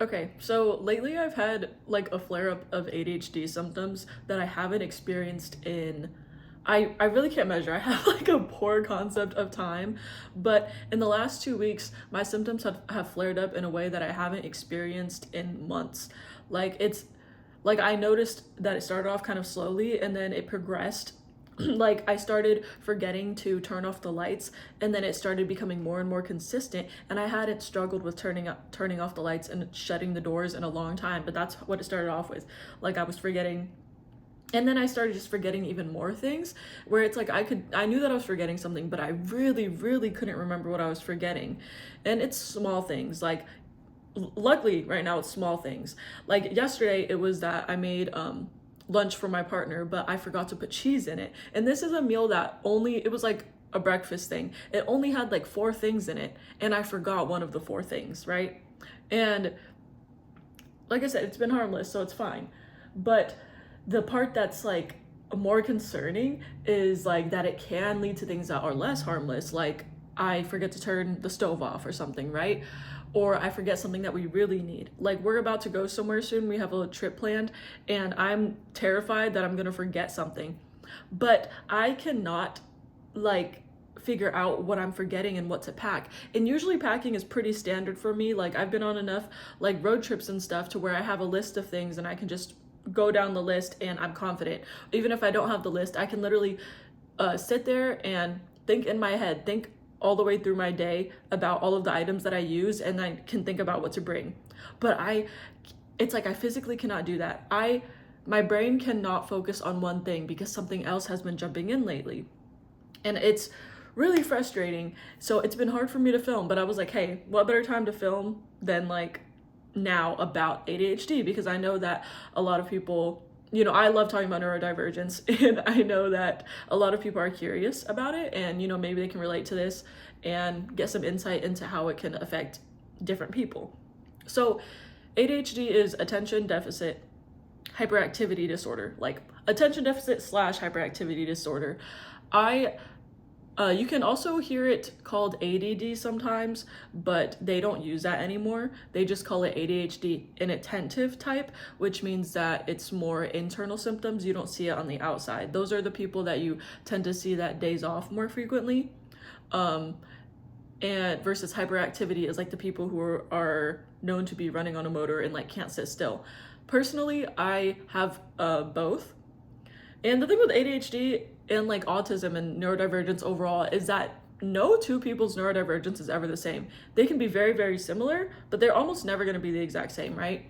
Okay, so lately I've had like a flare up of ADHD symptoms that I haven't experienced in I really can't measure. I have like a poor concept of time, but in the last 2 weeks, my symptoms have flared up in a way that I haven't experienced in months. Like it's like I noticed that it started off kind of slowly and then it progressed. Like I started forgetting to turn off the lights and then it started becoming more and more consistent, and I hadn't struggled with turning off the lights and shutting the doors in a long time, but that's what it started off with. Like I was forgetting, and then I started just forgetting even more things, where it's like I knew that I was forgetting something, but I really couldn't remember what I was forgetting. And it's small things. Like luckily right now it's small things. Like yesterday it was that I made lunch for my partner, but I forgot to put cheese in it. And this is a meal that only it was like a breakfast thing. It only had like four things in it, and I forgot one of the four things, right? And like I said, it's been harmless, so it's fine. But the part that's like more concerning is like that it can lead to things that are less harmless, like I forget to turn the stove off or something, right? Or I forget something that we really need. Like we're about to go somewhere soon, we have a trip planned, and I'm terrified that I'm gonna forget something. But I cannot like figure out what I'm forgetting and what to pack. And usually packing is pretty standard for me. Like I've been on enough like road trips and stuff to where I have a list of things and I can just go down the list and I'm confident. Even if I don't have the list, I can literally sit there and think in my head, think all the way through my day about all of the items that I use, and I can think about what to bring. But it's like I physically cannot do that. My brain cannot focus on one thing because something else has been jumping in lately. And it's really frustrating. So it's been hard for me to film, but I was like, hey, what better time to film than like now about ADHD, because I know that a lot of people, I love talking about neurodivergence, and I know that a lot of people are curious about it, and maybe they can relate to this and get some insight into how it can affect different people. So ADHD is attention deficit hyperactivity disorder, like attention deficit slash hyperactivity disorder. You can also hear it called ADD sometimes, but they don't use that anymore. They just call it ADHD inattentive type, which means that it's more internal symptoms. You don't see it on the outside. Those are the people that you tend to see that days off more frequently. And versus hyperactivity is like the people who are known to be running on a motor and like can't sit still. Personally, I have both. And the thing with ADHD and like autism and neurodivergence overall is that no two people's neurodivergence is ever the same. They can be very similar, but they're almost never going to be the exact same, right?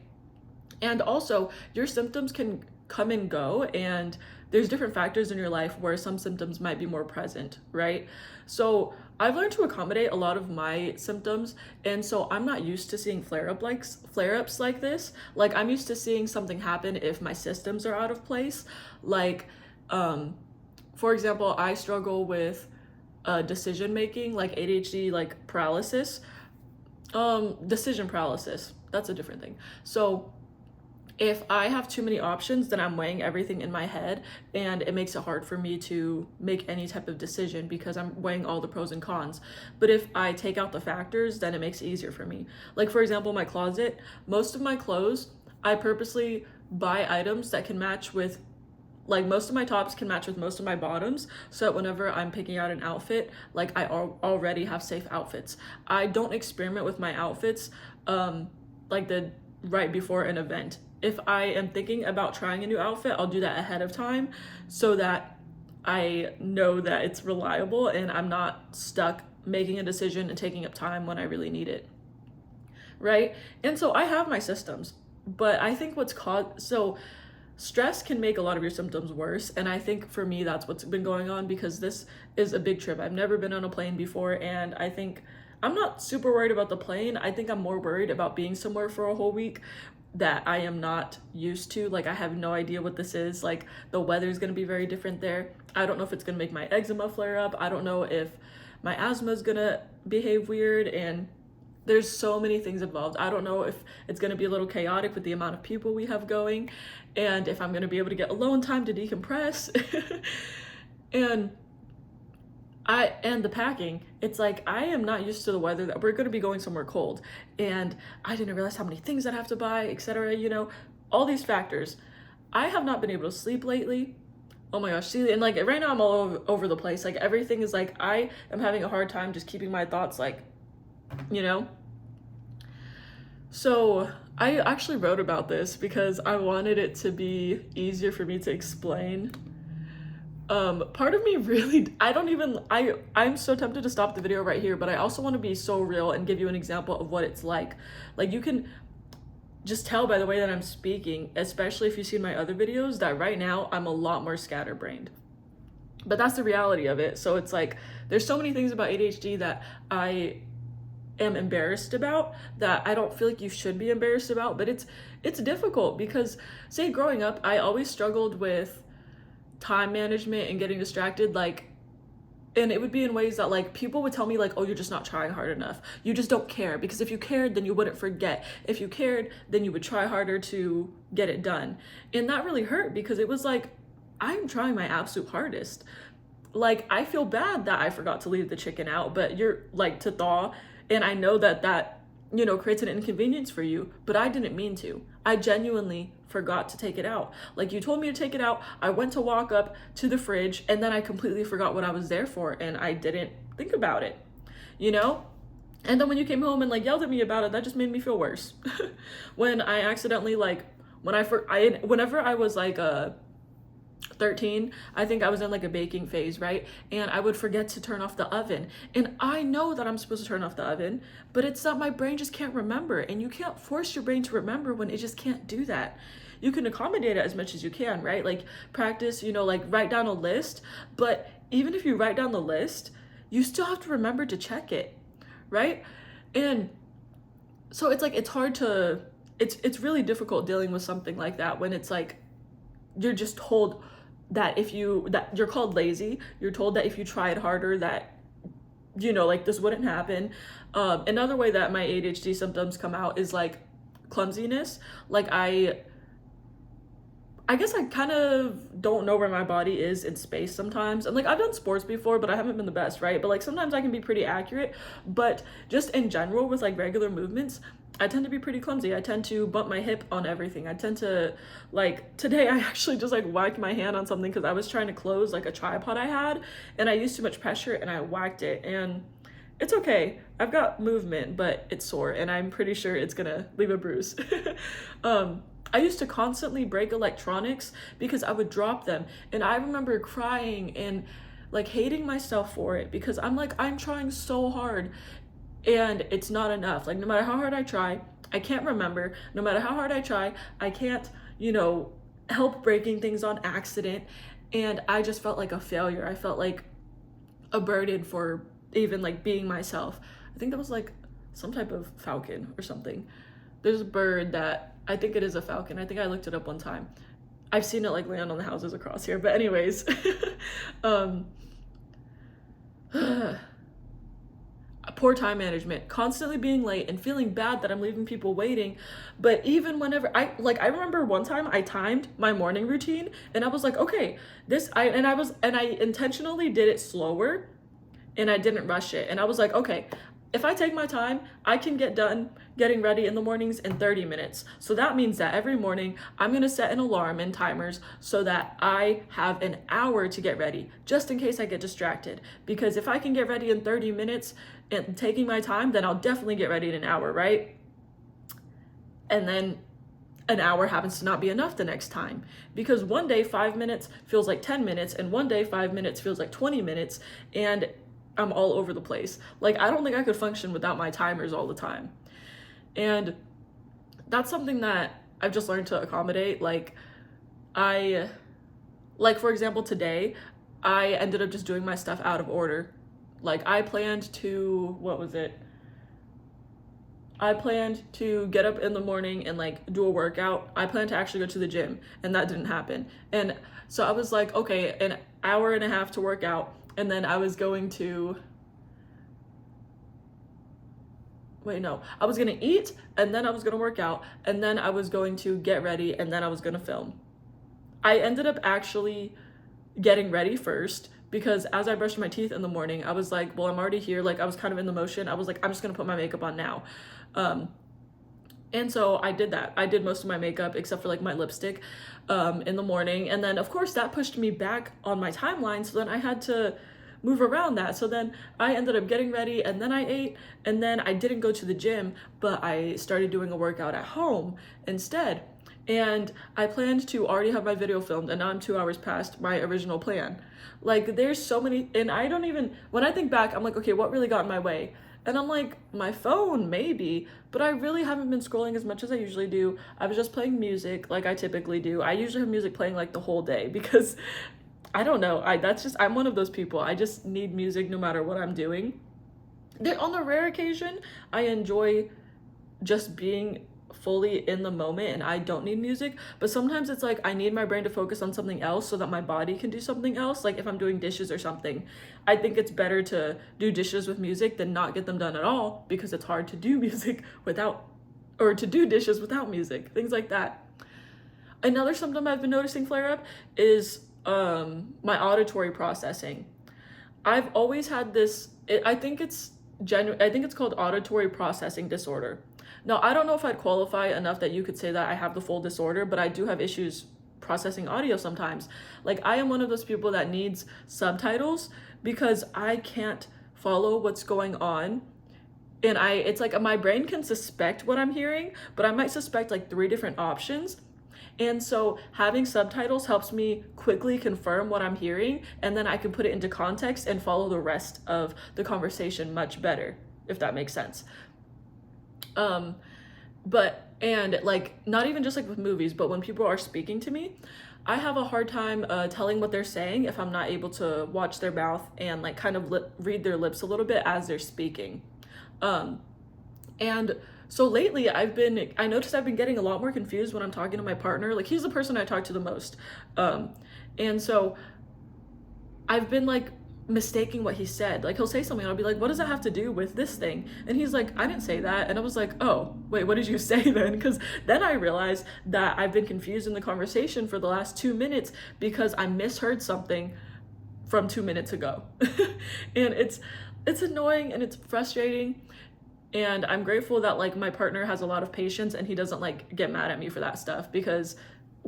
And also, your symptoms can come and go, and there's different factors in your life where some symptoms might be more present, right? So I've learned to accommodate a lot of my symptoms, and so I'm not used to seeing flare-ups like this. Like I'm used to seeing something happen if my systems are out of place. Like, for example, I struggle with decision making, like ADHD, like paralysis, decision paralysis. That's a different thing. So if I have too many options, then I'm weighing everything in my head, and it makes it hard for me to make any type of decision because I'm weighing all the pros and cons. But if I take out the factors, then it makes it easier for me. Like for example, my closet, most of my clothes, I purposely buy items that can match with, like most of my tops can match with most of my bottoms, so that whenever I'm picking out an outfit, like I already have safe outfits. I don't experiment with my outfits like the right before an event. If I am thinking about trying a new outfit, I'll do that ahead of time so that I know that it's reliable and I'm not stuck making a decision and taking up time when I really need it, right? And so I have my systems, but I think stress can make a lot of your symptoms worse, and I think for me that's what's been going on, because this is a big trip. I've never been on a plane before, and I think I'm not super worried about the plane. I think I'm more worried about being somewhere for a whole week that I am not used to. Like I have no idea what this is. Like the weather's gonna be very different there. I don't know if it's gonna make my eczema flare up. I don't know if my asthma is gonna behave weird, and there's so many things involved. I don't know if it's gonna be a little chaotic with the amount of people we have going, and if I'm gonna be able to get alone time to decompress. And And the packing, it's like I am not used to the weather that we're going to be going somewhere cold, and I didn't realize how many things I'd have to buy, etc. All these factors. I have not been able to sleep lately. Oh my gosh, see, and like right now I'm all over the place. Like everything is like I am having a hard time just keeping my thoughts like, you know. So I actually wrote about this because I wanted it to be easier for me to explain. Part of me really, I'm so tempted to stop the video right here, but I also want to be so real and give you an example of what it's like. Like you can just tell by the way that I'm speaking, especially if you've seen my other videos, that right now I'm a lot more scatterbrained. But that's the reality of it. So it's like, there's so many things about ADHD that I am embarrassed about that I don't feel like you should be embarrassed about, but it's difficult because, say, growing up, I always struggled with time management and getting distracted, like, and it would be in ways that like people would tell me like, oh, you're just not trying hard enough, you just don't care, because if you cared then you wouldn't forget, if you cared then you would try harder to get it done. And that really hurt because it was like, I'm trying my absolute hardest. Like I feel bad that I forgot to leave the chicken out, but you're like to thaw, and I know that creates an inconvenience for you, but I didn't mean to. I genuinely forgot to take it out. Like you told me to take it out, I went to walk up to the fridge, and then I completely forgot what I was there for, and I didn't think about it, And then when you came home and like yelled at me about it, that just made me feel worse. When I accidentally whenever I was like 13, I think I was in like a baking phase, right? And I would forget to turn off the oven. And I know that I'm supposed to turn off the oven, but it's that my brain just can't remember. And you can't force your brain to remember when it just can't do that. You can accommodate it as much as you can, right? Like practice, like write down a list. But even if you write down the list, you still have to remember to check it, right? And so it's like, it's really difficult dealing with something like that when it's like, you're just told that you're called lazy. You're told that if you tried harder that, like this wouldn't happen. Another way that my ADHD symptoms come out is like clumsiness. Like I guess I kind of don't know where my body is in space sometimes. And like I've done sports before, but I haven't been the best, right? But like sometimes I can be pretty accurate, but just in general with like regular movements, I tend to be pretty clumsy. I tend to bump my hip on everything. I tend to, like, today I actually just like whacked my hand on something because I was trying to close like a tripod I had, and I used too much pressure and I whacked it, and it's okay. I've got movement, but it's sore, and I'm pretty sure it's gonna leave a bruise. I used to constantly break electronics because I would drop them, and I remember crying and like hating myself for it because I'm like, I'm trying so hard and it's not enough. Like no matter how hard I try, I can't remember. No matter how hard I try, I can't, help breaking things on accident. And I just felt like a failure. I felt like a burden for even like being myself. I think that was like some type of falcon or something. There's a bird that, I think it is a falcon. I think I looked it up one time. I've seen it like land on the houses across here. But anyways, poor time management, constantly being late and feeling bad that I'm leaving people waiting. But even whenever I remember one time I timed my morning routine and I was like, okay, I intentionally did it slower and I didn't rush it. And I was like, okay, if I take my time, I can get done getting ready in the mornings in 30 minutes. So that means that every morning I'm gonna set an alarm and timers so that I have an hour to get ready, just in case I get distracted. Because if I can get ready in 30 minutes and taking my time, then I'll definitely get ready in an hour, right? And then an hour happens to not be enough the next time. Because one day 5 minutes feels like 10 minutes, and one day 5 minutes feels like 20 minutes, and I'm all over the place. Like, I don't think I could function without my timers all the time. And that's something that I've just learned to accommodate. Like, for example, today, I ended up just doing my stuff out of order. Like, I planned to get up in the morning and like do a workout. I planned to actually go to the gym, and that didn't happen. And so I was like, okay, an hour and a half to work out. And then I was going to, I was gonna eat, and then I was gonna work out, and then I was going to get ready, and then I was gonna film. I ended up actually getting ready first because as I brushed my teeth in the morning, I was like, well, I'm already here. Like I was kind of in the motion. I was like, I'm just gonna put my makeup on now. And so I did that. I did most of my makeup except for like my lipstick in the morning. And then of course that pushed me back on my timeline. So then I had to move around that. So then I ended up getting ready and then I ate and then I didn't go to the gym, but I started doing a workout at home instead. And I planned to already have my video filmed and now I'm 2 hours past my original plan. Like there's so many, and I don't even, when I think back, I'm like, okay, what really got in my way? And I'm like, my phone, maybe, but I really haven't been scrolling as much as I usually do. I was just playing music like I typically do. I usually have music playing like the whole day because I don't know. I'm one of those people. I just need music no matter what I'm doing. On the rare occasion, I enjoy just being fully in the moment and I don't need music, but sometimes it's like I need my brain to focus on something else so that my body can do something else. Like if I'm doing dishes or something, I think it's better to do dishes with music than not get them done at all, because it's hard to do music without, or to do dishes without music, things like that. Another symptom I've been noticing flare up is my auditory processing. I've always had this, I think it's called auditory processing disorder. Now, I don't know if I'd qualify enough that you could say that I have the full disorder, but I do have issues processing audio sometimes. Like I am one of those people that needs subtitles because I can't follow what's going on. And it's like my brain can suspect what I'm hearing, but I might suspect like 3 different options. And so having subtitles helps me quickly confirm what I'm hearing, and then I can put it into context and follow the rest of the conversation much better, if that makes sense. And like not even just like with movies, but when people are speaking to me, I have a hard time telling what they're saying if I'm not able to watch their mouth and like kind of read their lips a little bit as they're speaking. And so lately I noticed I've been getting a lot more confused when I'm talking to my partner. Like he's the person I talk to the most. And so I've been like mistaking what he said. Like he'll say something and I'll be like, what does that have to do with this thing? And he's like, I didn't say that. And I was like, oh wait, what did you say then? Because then I realized that I've been confused in the conversation for the last 2 minutes because I misheard something from 2 minutes ago. And it's annoying and it's frustrating, and I'm grateful that like my partner has a lot of patience and he doesn't like get mad at me for that stuff, because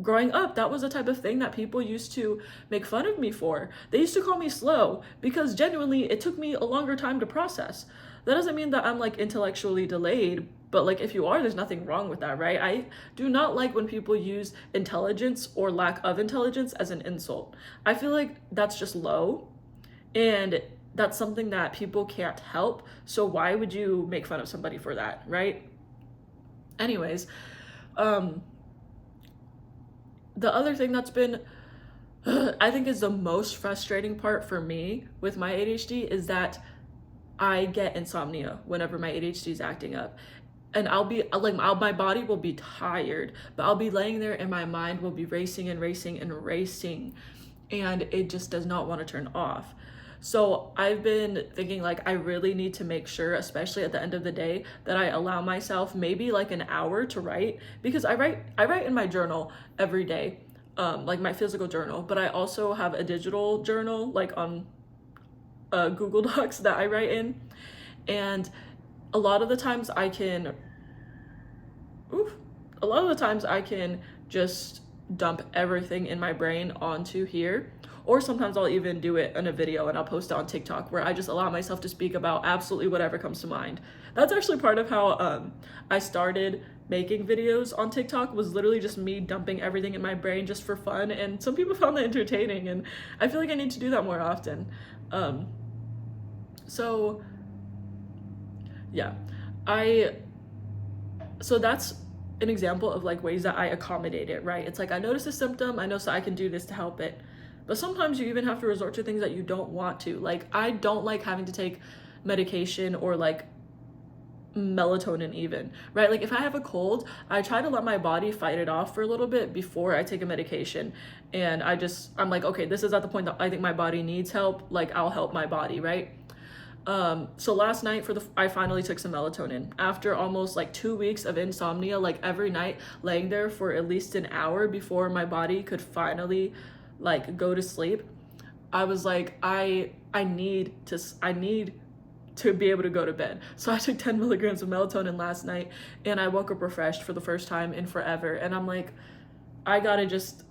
growing up, that was the type of thing that people used to make fun of me for. They used to call me slow because genuinely it took me a longer time to process. That doesn't mean that I'm like intellectually delayed, but like if you are, there's nothing wrong with that, right? I do not like when people use intelligence or lack of intelligence as an insult. I feel like that's just low, and that's something that people can't help. So why would you make fun of somebody for that, right? Anyways, the other thing that's been, I think is the most frustrating part for me with my ADHD is that I get insomnia whenever my ADHD is acting up. And I'll be like, my body will be tired, but I'll be laying there and my mind will be racing and racing and racing. And it just does not want to turn off. So I've been thinking like I really need to make sure, especially at the end of the day, that I allow myself maybe like an hour to write, because I write in my journal every day, like my physical journal, but I also have a digital journal like on Google Docs that I write in. And a lot of the times I can just dump everything in my brain onto here. Or sometimes I'll even do it in a video and I'll post it on TikTok, where I just allow myself to speak about absolutely whatever comes to mind. That's actually part of how I started making videos on TikTok, was literally just me dumping everything in my brain just for fun. And some people found that entertaining, and I feel like I need to do that more often. So yeah, so that's an example of like ways that I accommodate it, right? It's like I notice a symptom, I know, so I can do this to help it. But sometimes you even have to resort to things that you don't want to. Like I don't like having to take medication or like melatonin even, right? Like if I have a cold, I try to let my body fight it off for a little bit before I take a medication. And I'm like, okay, this is at the point that I think my body needs help. Like I'll help my body, right? So last night I finally took some melatonin after almost like 2 weeks of insomnia, like every night laying there for at least an hour before my body could finally like go to sleep. I was like, I need to be able to go to bed. So I took 10 milligrams of melatonin last night, and I woke up refreshed for the first time in forever. And I'm like, I gotta just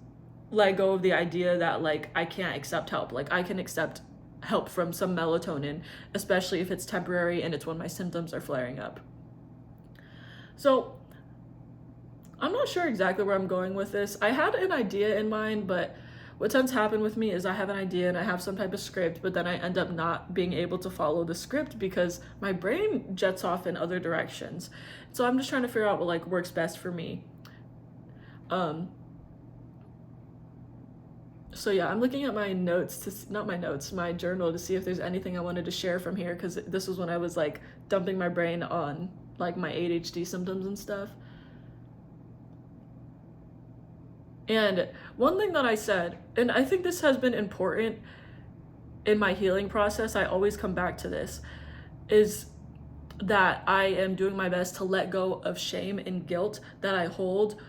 let go of the idea that like I can't accept help. Like I can accept help from some melatonin, especially if it's temporary and it's when my symptoms are flaring up. So I'm not sure exactly where I'm going with this. I had an idea in mind, but what tends to happen with me is I have an idea and I have some type of script, but then I end up not being able to follow the script because my brain jets off in other directions. So I'm just trying to figure out what like works best for me. So yeah, I'm looking at my notes, not my notes, my journal, to see if there's anything I wanted to share from here, because this was when I was like dumping my brain on like my ADHD symptoms and stuff. And one thing that I said, and I think this has been important in my healing process, I always come back to this, is that I am doing my best to let go of shame and guilt that I hold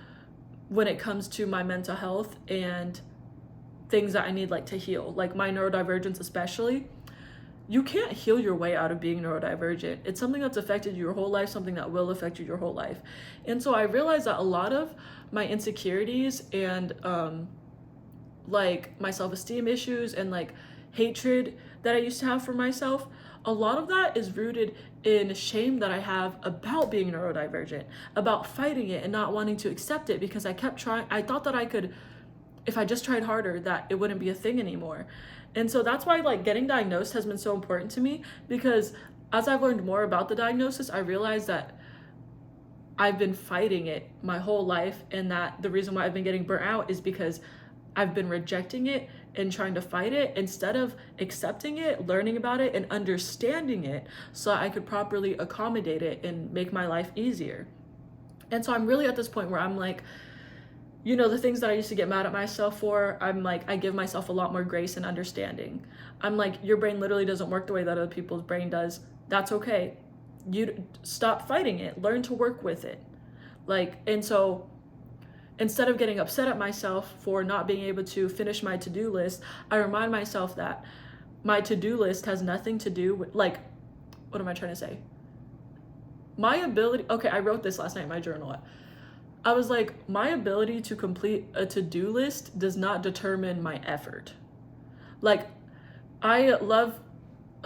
when it comes to my mental health and things that I need like to heal, like my neurodivergence especially. You can't heal your way out of being neurodivergent. It's something that's affected you your whole life, something that will affect you your whole life. And so I realized that a lot of my insecurities and like my self-esteem issues and like hatred that I used to have for myself, a lot of that is rooted in shame that I have about being neurodivergent, about fighting it and not wanting to accept it, because I kept trying. I thought that I could, if I just tried harder, that it wouldn't be a thing anymore. And so that's why like getting diagnosed has been so important to me, because as I've learned more about the diagnosis, I realized that I've been fighting it my whole life, and that the reason why I've been getting burnt out is because I've been rejecting it and trying to fight it instead of accepting it, learning about it, and understanding it so I could properly accommodate it and make my life easier. And so I'm really at this point where I'm like, you know, the things that I used to get mad at myself for, I'm like, I give myself a lot more grace and understanding. I'm like, your brain literally doesn't work the way that other people's brain does. That's okay. You stop fighting it. Learn to work with it. Like, and so instead of getting upset at myself for not being able to finish my to-do list, I remind myself that my to-do list has nothing to do with, like, what am I trying to say? My ability, okay, I wrote this last night in my journal. I was like, my ability to complete a to-do list does not determine my effort. Like,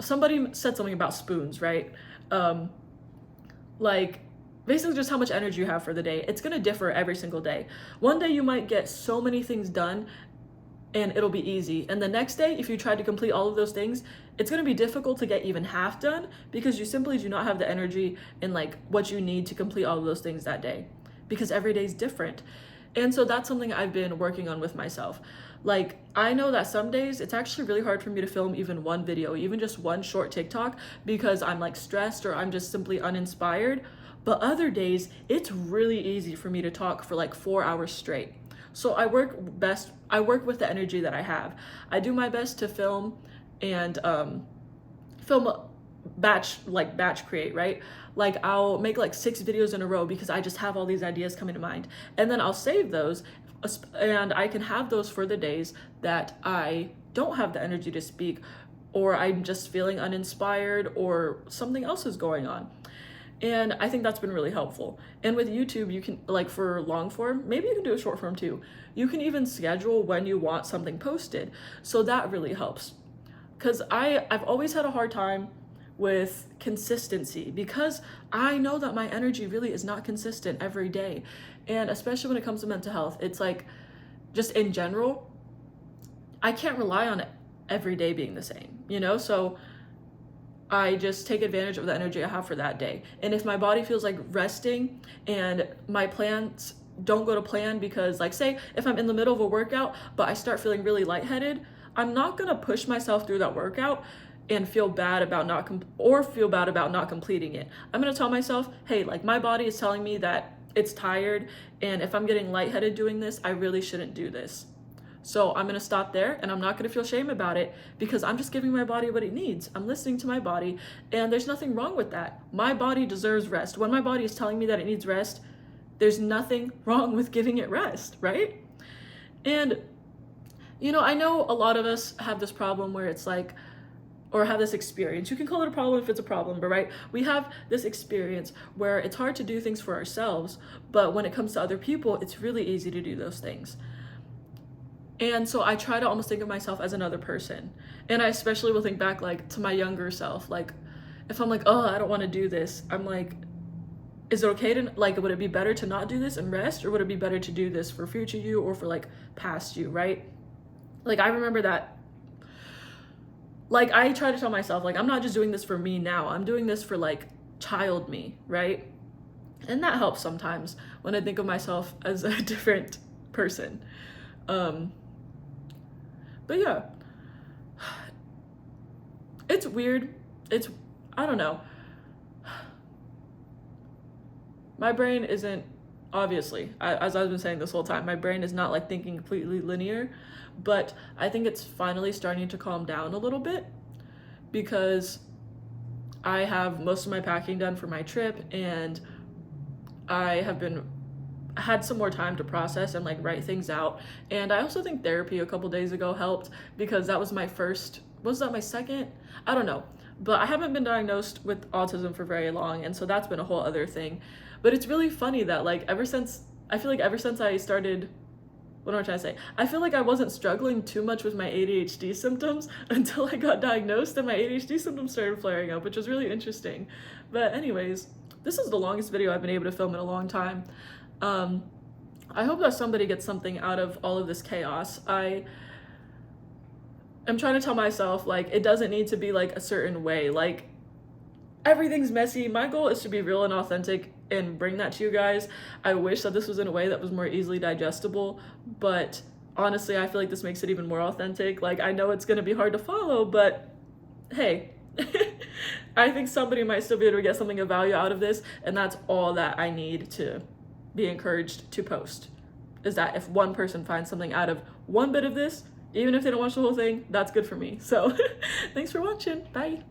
somebody said something about spoons, right? Like, basically just how much energy you have for the day. It's gonna differ every single day. One day you might get so many things done and it'll be easy. And the next day, if you try to complete all of those things, it's gonna be difficult to get even half done, because you simply do not have the energy and like what you need to complete all of those things that day, because every day is different. And so that's something I've been working on with myself. Like, I know that some days it's actually really hard for me to film even one video, even just one short TikTok, because I'm like stressed or I'm just simply uninspired. But other days, it's really easy for me to talk for like 4 hours straight. So I work with the energy that I have. I do my best to film and film batch create, right? Like, I'll make like 6 videos in a row because I just have all these ideas coming to mind. And then I'll save those, and I can have those for the days that I don't have the energy to speak, or I'm just feeling uninspired, or something else is going on. And I think that's been really helpful. And with YouTube, you can, like, for long form, maybe you can do a short form too. You can even schedule when you want something posted. So that really helps. Because I've always had a hard time with consistency, because I know that my energy really is not consistent every day. And especially when it comes to mental health, it's like, just in general, I can't rely on it every day being the same, you know? So I just take advantage of the energy I have for that day. And if my body feels like resting and my plans don't go to plan, because like, say if I'm in the middle of a workout but I start feeling really lightheaded, I'm not gonna push myself through that workout and feel bad about not completing it. I'm gonna tell myself, hey, like, my body is telling me that it's tired, and if I'm getting lightheaded doing this, I really shouldn't do this. So I'm gonna stop there, and I'm not gonna feel shame about it, because I'm just giving my body what it needs. I'm listening to my body, and there's nothing wrong with that. My body deserves rest. When my body is telling me that it needs rest, there's nothing wrong with giving it rest, right? And You know, I know a lot of us have this problem where it's like, or have this experience. You can call it a problem if it's a problem, but right? We have this experience where it's hard to do things for ourselves, but when it comes to other people, it's really easy to do those things. And so I try to almost think of myself as another person. And I especially will think back like to my younger self. Like if I'm like, oh, I don't want to do this, I'm like, is it okay to like, would it be better to not do this and rest, or would it be better to do this for future you or for like past you, right? Like I remember that, like I try to tell myself like I'm not just doing this for me now, I'm doing this for like child me, right? And that helps sometimes when I think of myself as a different person. um but yeah, it's weird. It's, I don't know, my brain isn't, obviously, as I've been saying this whole time, my brain is not like thinking completely linear, but I think it's finally starting to calm down a little bit because I have most of my packing done for my trip, and I have been had some more time to process and like write things out. And I also think therapy a couple days ago helped because that was my first, was that my second? I don't know. But I haven't been diagnosed with autism for very long, and so that's been a whole other thing. But it's really funny that like ever since, I feel like ever since I started, what am I trying to say? I feel like I wasn't struggling too much with my ADHD symptoms until I got diagnosed and my ADHD symptoms started flaring up, which was really interesting. But anyways, this is the longest video I've been able to film in a long time. I hope that somebody gets something out of all of this chaos. I am trying to tell myself like it doesn't need to be like a certain way. Like everything's messy. My goal is to be real and authentic and bring that to you guys. I wish that this was in a way that was more easily digestible, but honestly, I feel like this makes it even more authentic. Like I know it's gonna be hard to follow, but hey, I think somebody might still be able to get something of value out of this, and that's all that I need to be encouraged to post, is that if one person finds something out of one bit of this, even if they don't watch the whole thing, that's good for me. So thanks for watching. Bye.